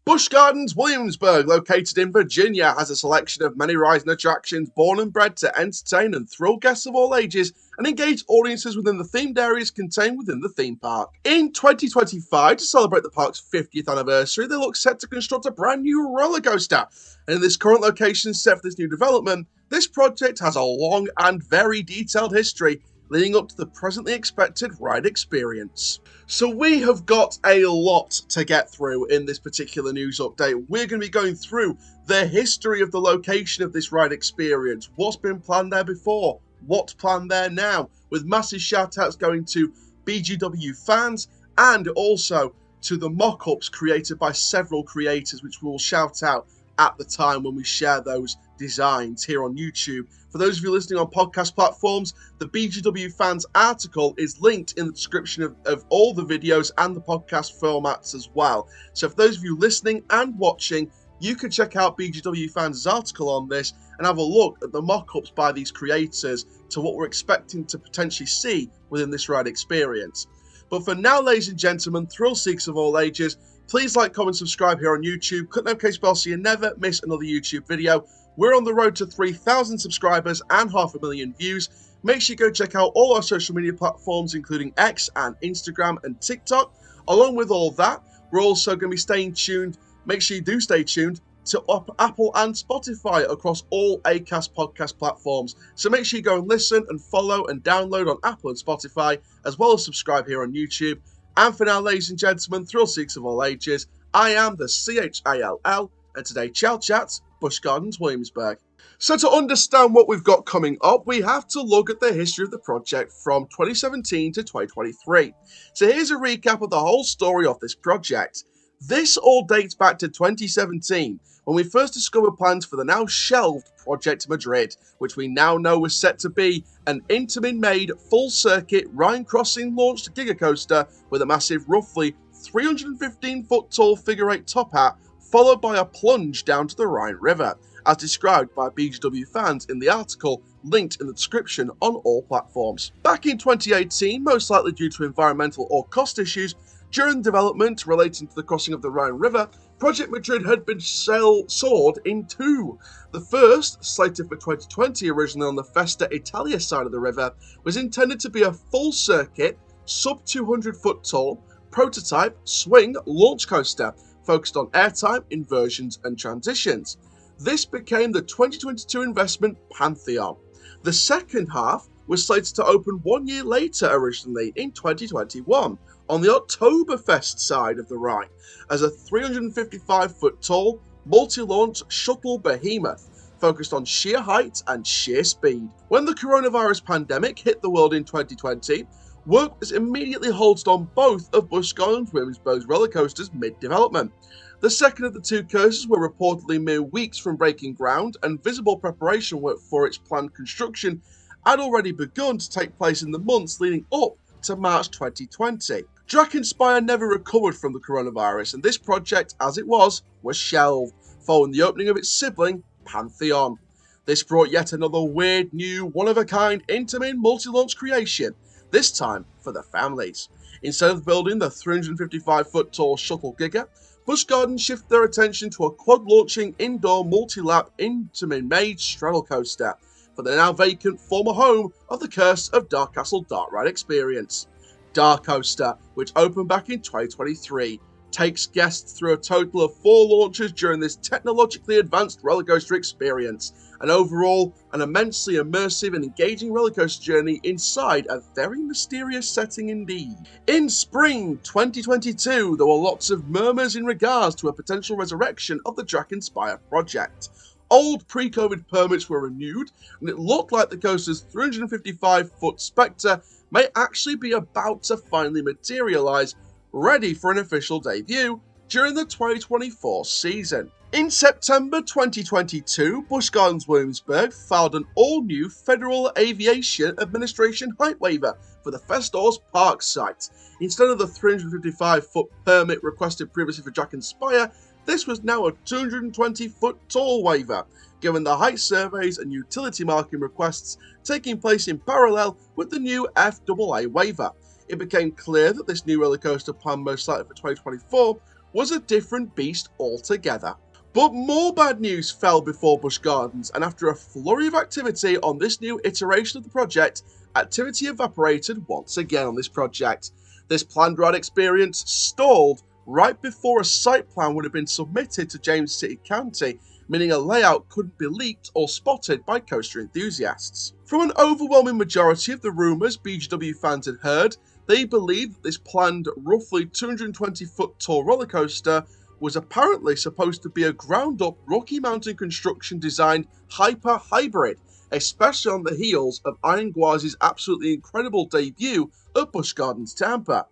Busch Gardens Williamsburg, located in Virginia, has a selection of many rides and attractions born and bred to entertain and thrill guests of all ages and engage audiences within the themed areas contained within the theme park. In 2025, to celebrate the park's 50th anniversary, they look set to construct a brand new roller coaster. And in this current location set for this new development, this project has a long and very detailed history leading up to the presently expected ride experience. So we have got a lot to get through in this particular news update. We're going to be going through the history of the location of this ride experience, what's been planned there before, what's planned there now, with massive shout outs going to BGW fans and also to the mock-ups created by several creators, which we will shout out at the time when we share those designs here on YouTube. For those of you listening on podcast platforms, the BGW fans article is linked in the description of all the videos and the podcast formats as well. So for those of you listening and watching, you can check out BGW fans' article on this and have a look at the mock-ups by these creators to what we're expecting to potentially see within this ride experience. But for now, ladies and gentlemen, thrill seekers of all ages, please like, comment, subscribe here on YouTube. Click the notification bell so you never miss another YouTube video. We're on the road to 3,000 subscribers and 500,000 views. Make sure you go check out all our social media platforms, including X and Instagram and TikTok. Along with all that, we're also going to be staying tuned. Make sure you do stay tuned to Apple and Spotify across all Acast podcast platforms. So make sure you go and listen and follow and download on Apple and Spotify, as well as subscribe here on YouTube. And for now, ladies and gentlemen, thrill seekers of all ages, I am the CHALL, and today Chall Chats Busch Gardens Williamsburg. So to understand what we've got coming up, we have to look at the history of the project from 2017 to 2023. So here's a recap of the whole story of this project. This all dates back to 2017, when we first discovered plans for the now shelved Project Madrid, which we now know was set to be an Intamin-made, full-circuit, Rhine-crossing launched giga coaster with a massive, roughly 315-foot-tall figure-8 top hat, followed by a plunge down to the Rhine River, as described by BGW fans in the article linked in the description on all platforms. Back in 2018, most likely due to environmental or cost issues, during development relating to the crossing of the Rhine River, Project Madrid had been sawed in two. The first, slated for 2020 originally on the Festa Italia side of the river, was intended to be a full-circuit, sub-200-foot tall, prototype swing launch coaster, focused on airtime, inversions, and transitions. This became the 2022 investment Pantheon. The second half was slated to open 1 year later originally in 2021 on the Oktoberfest side of the Rhine as a 355-foot tall, multi-launch shuttle behemoth focused on sheer height and sheer speed. When the coronavirus pandemic hit the world in 2020, work was immediately halted on both of Busch Gardens Williamsburg's roller coasters mid-development. The second of the two coasters were reportedly mere weeks from breaking ground, and visible preparation work for its planned construction had already begun to take place in the months leading up to March 2020. Drakenspeyer never recovered from the coronavirus, and this project, as it was shelved, following the opening of its sibling, Pantheon. This brought yet another weird, new, one-of-a-kind Intamin multi-launch creation, this time for the families. Instead of building the 355-foot tall shuttle giga, Busch Gardens shifted their attention to a quad-launching indoor multi-lap Intamin-made straddle coaster for the now vacant former home of the Curse of Dark Castle Dark Ride experience. DarKoaster, which opened back in 2023, takes guests through a total of 4 launches during this technologically advanced roller coaster experience, and overall, an immensely immersive and engaging roller coaster journey inside a very mysterious setting indeed. In spring 2022, there were lots of murmurs in regards to a potential resurrection of the Drakenspeyer project. Old pre-COVID permits were renewed, and it looked like the coaster's 355-foot Spectre may actually be about to finally materialise, ready for an official debut during the 2024 season. In September 2022, Busch Gardens Williamsburg filed an all-new Federal Aviation Administration height waiver for the Festors Park site. Instead of the 355-foot permit requested previously for Drakenspeyer, this was now a 220-foot tall waiver, given the height surveys and utility marking requests taking place in parallel with the new FAA waiver. It became clear that this new roller coaster plan, most likely for 2024, was a different beast altogether. But more bad news fell before Busch Gardens, and after a flurry of activity on this new iteration of the project, activity evaporated once again on this project. This planned ride experience stalled right before a site plan would have been submitted to James City County, meaning a layout couldn't be leaked or spotted by coaster enthusiasts. From an overwhelming majority of the rumours BGW fans had heard, they believed that this planned roughly 220-foot tall roller coaster was apparently supposed to be a ground-up Rocky Mountain construction designed hyper-hybrid, especially on the heels of Iron Gwazi's absolutely incredible debut at Busch Gardens Tampa.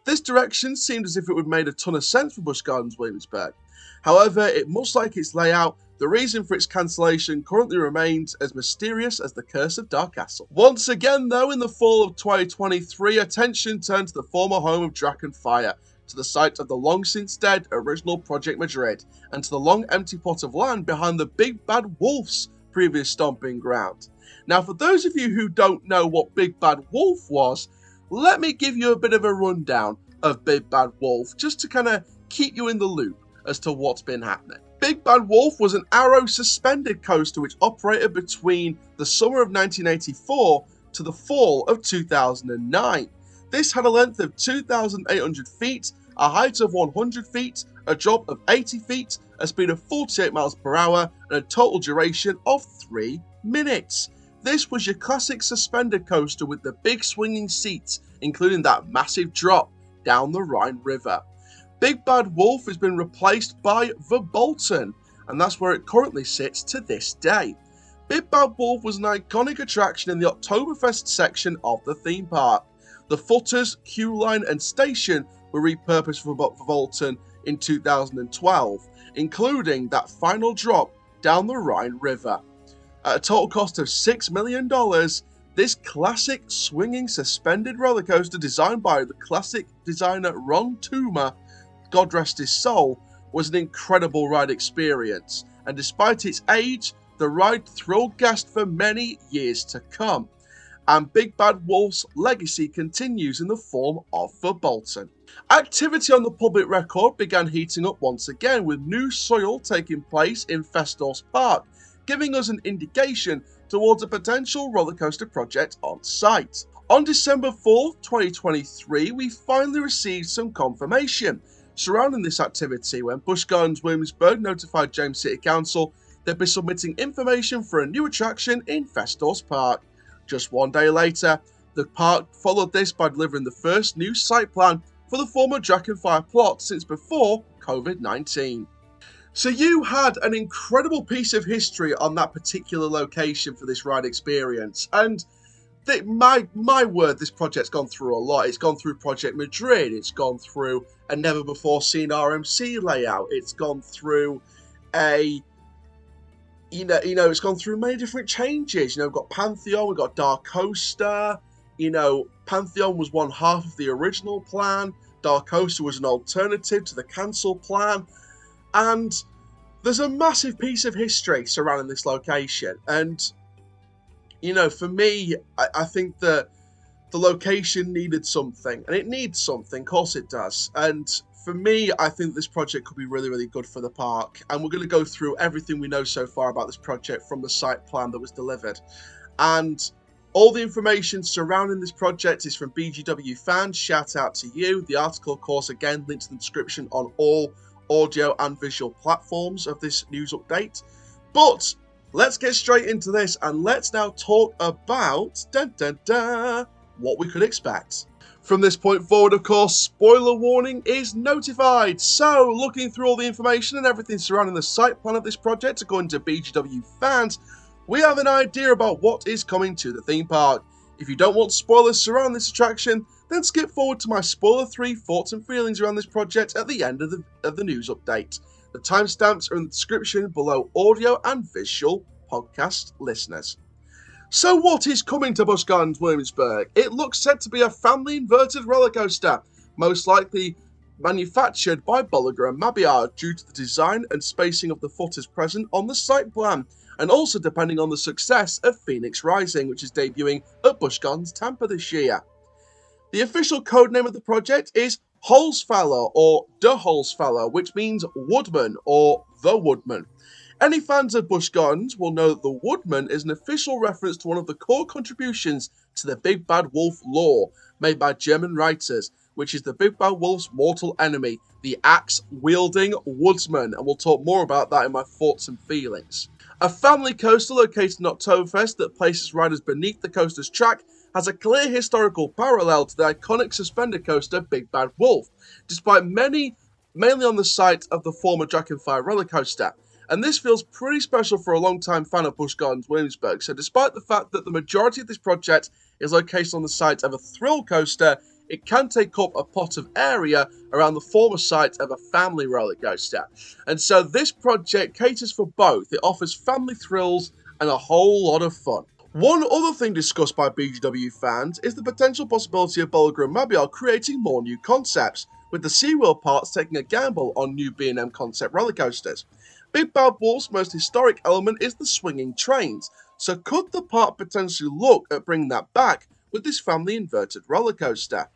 This direction seemed as if it would make a ton of sense for Busch Gardens Williamsburg. However, it much like its layout, the reason for its cancellation currently remains as mysterious as the curse of Dark Castle. Once again though, in the fall of 2023, attention turned to the former home of Dragon Fire, to the site of the long since dead original Project Madrid, and to the long empty plot of land behind the Big Bad Wolf's previous stomping ground. Now, for those of you who don't know what Big Bad Wolf was, let me give you a bit of a rundown of Big Bad Wolf, just to kind of keep you in the loop as to what's been happening. Big Bad Wolf was an arrow suspended coaster which operated between the summer of 1984 to the fall of 2009. This had a length of 2,800 feet, a height of 100 feet, a drop of 80 feet, a speed of 48 miles per hour, and a total duration of 3 minutes. This was your classic suspended coaster with the big swinging seats, including that massive drop down the Rhine River. Big Bad Wolf has been replaced by the Bolton, and that's where it currently sits to this day. Big Bad Wolf was an iconic attraction in the Oktoberfest section of the theme park. The footers, queue line, and station were repurposed for Bolton in 2012, including that final drop down the Rhine River. At a total cost of $6 million, this classic swinging suspended roller coaster designed by the classic designer Ron Toomer, God rest his soul, was an incredible ride experience, and despite its age, the ride thrilled guests for many years to come. And Big Bad Wolf's legacy continues in the form of the Bolton. Activity on the public record began heating up once again, with new soil taking place in Festos Park, giving us an indication towards a potential roller coaster project on site. On December 4th, 2023, we finally received some confirmation surrounding this activity when Busch Gardens Williamsburg notified James City Council they'd be submitting information for a new attraction in Festos Park. Just one day later, the park followed this by delivering the first new site plan for the former Dragonfire plot since before COVID-19. So you had an incredible piece of history on that particular location for this ride experience, and my word, this project's gone through a lot. It's gone through Project Madrid, it's gone through a never before seen RMC layout, it's gone through it's gone through many different changes. We've got Pantheon, we've got DarKoaster. Pantheon was one half of the original plan. DarKoaster was an alternative to the cancel plan. And there's a massive piece of history surrounding this location. And, for me, I think that the location needed something. And it needs something, of course it does. And for me, I think this project could be really, really good for the park. And we're going to go through everything we know so far about this project from the site plan that was delivered. And all the information surrounding this project is from BGW fans. Shout out to you. The article, of course, again, linked in the description on all audio and visual platforms of this news update. But let's get straight into this, and let's now talk about what we could expect. From this point forward, of course, spoiler warning is notified. So, looking through all the information and everything surrounding the site plan of this project, according to BGW fans, we have an idea about what is coming to the theme park. If you don't want spoilers surrounding this attraction, then skip forward to my spoiler-free thoughts and feelings around this project at the end of the news update. The timestamps are in the description below audio and visual podcast listeners. So what is coming to Busch Gardens Williamsburg? It looks set to be a family inverted roller coaster, most likely manufactured by Bolliger and Mabillard due to the design and spacing of the footers present on the site plan, and also depending on the success of Phoenix Rising, which is debuting at Busch Gardens Tampa this year. The official codename of the project is Holzfäller or Der Holzfäller, which means woodman or the woodman. Any fans of Busch Gardens will know that the Woodman is an official reference to one of the core contributions to the Big Bad Wolf lore made by German writers, which is the Big Bad Wolf's mortal enemy, the axe-wielding woodsman, and we'll talk more about that in my thoughts and feelings. A family coaster located in Oktoberfest that places riders beneath the coaster's track has a clear historical parallel to the iconic suspender coaster Big Bad Wolf, despite mainly on the site of the former Dragonfire roller coaster. And this feels pretty special for a long-time fan of Busch Gardens Williamsburg. So despite the fact that the majority of this project is located on the site of a thrill coaster, it can take up a pot of area around the former site of a family roller coaster. And so this project caters for both. It offers family thrills and a whole lot of fun. One other thing discussed by BGW fans is the potential possibility of Bolliger and Mabillard creating more new concepts, with the SeaWorld parks taking a gamble on new B&M concept roller coasters. Big Bad Wolf's most historic element is the swinging trains, so could the park potentially look at bringing that back with this family inverted roller coaster?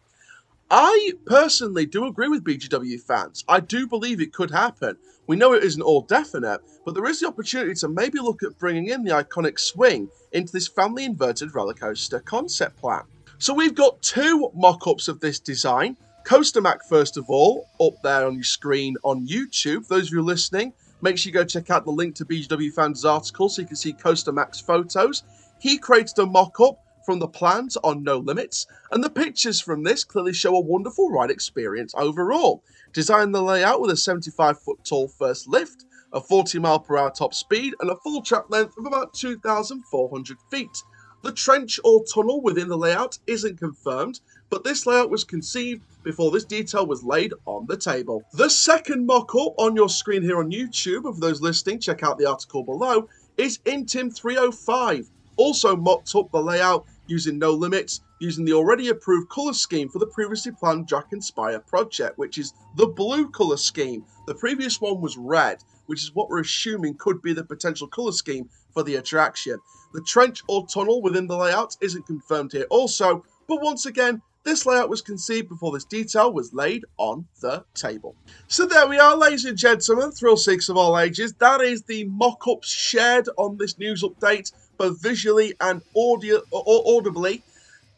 I personally do agree with BGW fans. I do believe it could happen. We know it isn't all definite, but there is the opportunity to maybe look at bringing in the iconic swing into this family inverted roller coaster concept plan. So we've got two mock-ups of this design. Coaster Mac, first of all, up there on your screen on YouTube. For those of you listening, make sure you go check out the link to BGW Fans' article so you can see Coaster Mac's photos. He created a mock-up from the plans on No Limits, and the pictures from this clearly show a wonderful ride experience overall. Designed the layout with a 75-foot tall first lift, a 40-mile-per-hour top speed, and a full track length of about 2,400 feet. The trench or tunnel within the layout isn't confirmed, but this layout was conceived before this detail was laid on the table. The second mock-up on your screen here on YouTube, and for those listening, check out the article below, is Intim 305. Also mocked up the layout using No Limits, using the already approved colour scheme for the previously planned Dragonspire project, which is the blue colour scheme. The previous one was red, which is what we're assuming could be the potential colour scheme for the attraction. The trench or tunnel within the layout isn't confirmed here also, but once again, this layout was conceived before this detail was laid on the table. So there we are, ladies and gentlemen, thrill seekers of all ages. That is the mock-ups shared on this news update, both visually and audibly,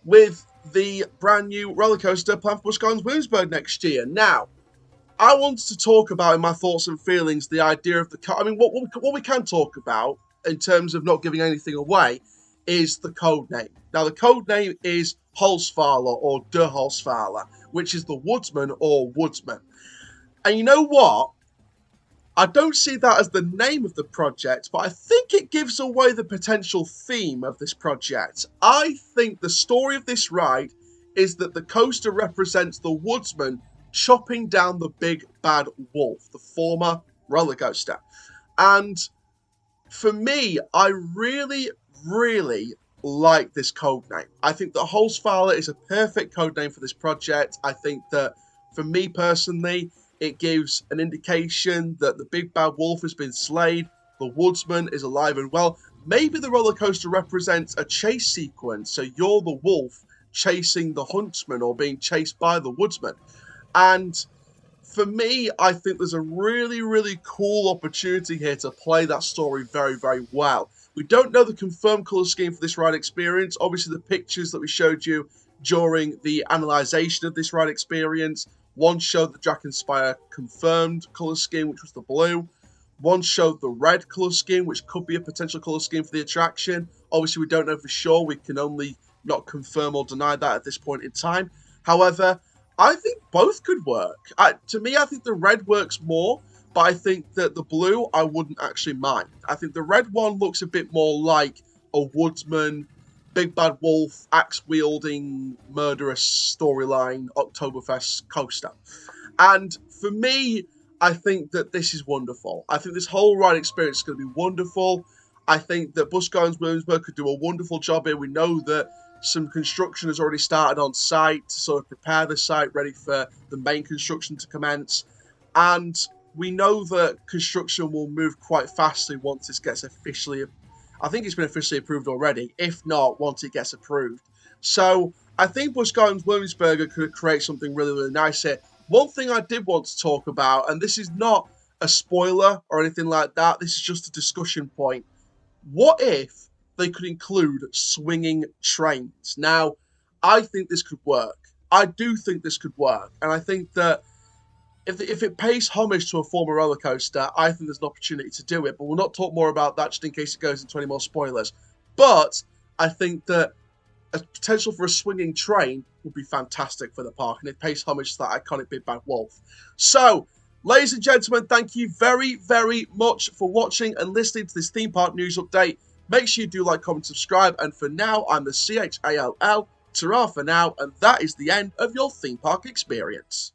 with the brand new roller coaster planned for Busch Gardens Williamsburg next year. Now, I want to talk about, in my thoughts and feelings, the idea of what we can talk about in terms of not giving anything away is the code name. Now, the code name is Holzfäller or Der Holzfäller, which is the woodsman or woodsman. And you know what? I don't see that as the name of the project, but I think it gives away the potential theme of this project. I think the story of this ride is that the coaster represents the woodsman chopping down the big bad wolf, the former roller coaster. And for me, I really like this code name. I think that Holzfäller is a perfect code name for this project. I think that, for me personally, it gives an indication that the big bad wolf has been slain, the woodsman is alive and well. Maybe the roller coaster represents a chase sequence, so you're the wolf chasing the huntsman or being chased by the woodsman. And for me, I think there's a really cool opportunity here to play that story very well. We don't know the confirmed colour scheme for this ride experience. Obviously, the pictures that we showed you during the analysation of this ride experience, one showed the Dragonspire confirmed colour scheme, which was the blue. One showed the red colour scheme, which could be a potential colour scheme for the attraction. Obviously, we don't know for sure. We can only not confirm or deny that at this point in time. However, I think both could work. To me, I think the red works more, but I think that the blue, I wouldn't actually mind. I think the red one looks a bit more like a woodsman, big bad wolf, axe-wielding, murderous storyline, Oktoberfest coaster. And for me, I think that this is wonderful. I think this whole ride experience is going to be wonderful. I think that Busch Gardens Williamsburg could do a wonderful job here. We know that some construction has already started on site to sort of prepare the site ready for the main construction to commence. And we know that construction will move quite fastly once this gets officially, I think it's been officially approved already, if not, once it gets approved. So I think Busch Gardens Williamsburg could create something really nice here. One thing I did want to talk about, and this is not a spoiler or anything like that, this is just a discussion point. What if they could include swinging trains? Now, I think this could work. I do think this could work. And I think that if it pays homage to a former roller coaster, I think there's an opportunity to do it. But we'll not talk more about that just in case it goes into any more spoilers. But I think that a potential for a swinging train would be fantastic for the park, and it pays homage to that iconic Big Bad Wolf. So, ladies and gentlemen, thank you very, very much for watching and listening to this theme park news update. Make sure you do like, comment, subscribe, and for now, I'm the CHALL, ta-ra for now, and that is the end of your theme park experience.